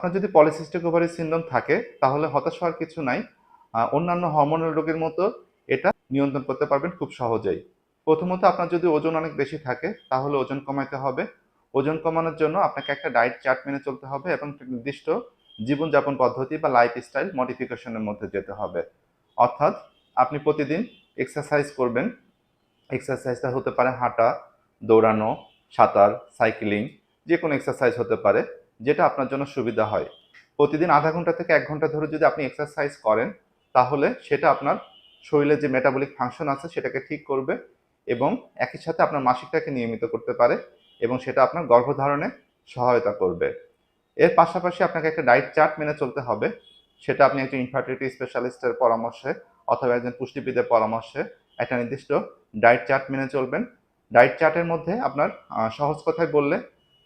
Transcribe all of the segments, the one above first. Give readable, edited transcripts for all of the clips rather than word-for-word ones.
আপনার যদি polycystic ovary syndrome থাকে তাহলে হতাশ হওয়ার কিছু নাই। অন্যান্য হরমোনাল রোগের মতো এটা নিয়ন্ত্রণ করতে পারবেন খুব সহজেই। প্রথমত আপনার যদি ওজন অনেক বেশি থাকে তাহলে ওজন কমাইতে হবে। ওজন কমানোর জন্য আপনাকে একটা ডায়েট চার্ট মেনে চলতে হবে এবং একটা নির্দিষ্ট জীবনযাপন পদ্ধতি বা লাইফস্টাইল মডিফিকেশন এর মধ্যে যেতে হবে। অর্থাৎ আপনি প্রতিদিন এক্সারসাইজ করবেন। এক্সারসাইজটা হতে পারে হাঁটা, দৌড়ানো, সাঁতার, সাইক্লিং, যেকোনো এক্সারসাইজ হতে পারে যেটা আপনার জন্য সুবিধা হয়। প্রতিদিন ০.৫ ঘন্টা থেকে ১ ঘন্টা ধরে যদি আপনি এক্সারসাইজ করেন তাহলে সেটা আপনার শরীরে যে মেটাবলিক ফাংশন আছে সেটাকে ঠিক করবে এবং একই সাথে আপনার মাসিকটাকে নিয়মিত করতে পারে এবং সেটা আপনার গর্ভধারণে সহায়তা করবে। এর পাশাপাশি আপনাকে একটা ডায়েট চার্ট মেনে চলতে হবে। সেটা আপনি একজন ইনফার্টিলিটি স্পেশালিস্টের পরামর্শে অথবা একজন পুষ্টিবিদের পরামর্শে একটা নির্দিষ্ট ডায়েট চার্ট মেনে চলবেন। ডায়েট চার্টের মধ্যে আপনার সহজ কথায় বললে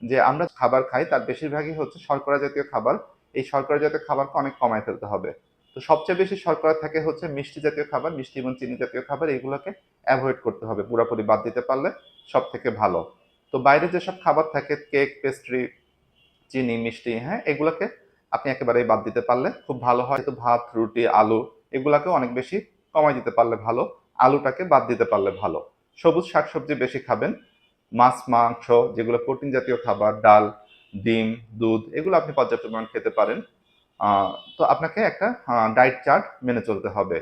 যে আমরা খাবার খাই তার বেশিরভাগই হচ্ছে শর্করা জাতীয় খাবার। এই শর্করা জাতীয় খাবারকে অনেক কমায় ফেলতে হবে। তো সবচেয়ে বেশি শর্করা থাকে হচ্ছে মিষ্টি জাতীয় খাবার, মিষ্টি এবং চিনি জাতীয় খাবার এগুলোকে এভয়েড করতে হবে। পুরাপুরি বাদ দিতে পারলে সবথেকে ভালো। তো বাইরে যেসব খাবার থাকে কেক, পেস্ট্রি, চিনি, মিষ্টি, হ্যাঁ? এগুলাকে আপনি একেবারেই বাদ দিতে পারলে খুব ভালো হয়। তো ভাত, রুটি, আলু এগুলাকেও অনেক বেশি কমায় দিতে পারলে ভালো। আলুটাকে বাদ দিতে পারলে ভালো। সবুজ শাকসবজি বেশি খাবেন। মাছ, মাংস যেগুলো প্রোটিন জাতীয় খাবার, ডাল, ডিম, দুধ এগুলো আপনি পর্যাপ্ত পরিমাণ খেতে পারেন। আ তো আপনাকে একটা ডায়েট চার্ট মেনে চলতে হবে।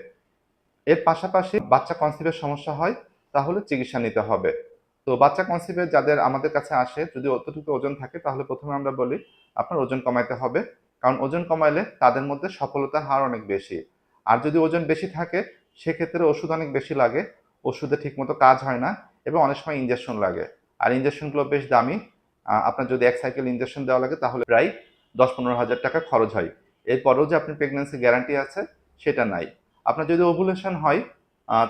এর পাশাপাশি বাচ্চা কনসিভের সমস্যা হয় তাহলে চিকিৎসা নিতে হবে। তো বাচ্চা কনসিভে যাদের আমাদের কাছে আসে যদি অতটুকু ওজন থাকে তাহলে প্রথমে আমরা বলি আপনার ওজন কমাইতে হবে। কারণ ওজন কমাইলে তাদের মধ্যে সফলতার হার অনেক বেশি। আর যদি ওজন বেশি থাকে সেক্ষেত্রে ওষুধ অনেক বেশি লাগে। ওষুধে ঠিকমতো কাজ হয় না এবং অনেক সময় ইনজেকশন লাগে। আর ইনজেকশনগুলো বেশ দামি। আপনার যদি ১ সাইকেল ইনজেকশন দেওয়া লাগে তাহলে প্রায় ১০-১৫ হাজার টাকা খরচ হয়। এরপরেও যে আপনার প্রেগন্যান্সি গ্যারান্টি আছে সেটা নাই। আপনার যদি ওভুলেশন হয়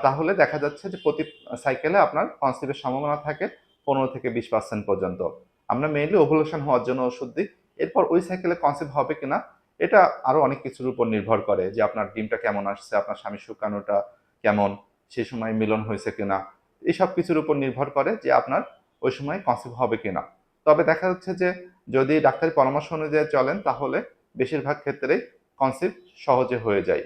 তাহলে দেখা যাচ্ছে যে প্রতি সাইকেলে আপনার কনসিভের সম্ভাবনা থাকে ১৫ থেকে ২০% পর্যন্ত। আমরা মেইনলি ওভুলেশন হওয়ার জন্য ওষুধ দিই। এরপর ওই সাইকেলে কনসিভ হবে কিনা এটা আরো অনেক কিছুর উপর নির্ভর করে যে আপনার ডিমটা কেমন আসছে, আপনার স্বামীর শুক্রাণুটা কেমন, সেই সময় মিলন হয়েছে কিনা। এসব কিছুর উপর নির্ভর করে যে আপনার ওই সময় কনসিভ হবে কিনা। তবে দেখা যাচ্ছে যে যদি ডাক্তারি পরামর্শ অনুযায়ী চলেন তাহলে বেশিরভাগ ক্ষেত্রেই কনসিভ সহজে হয়ে যায়।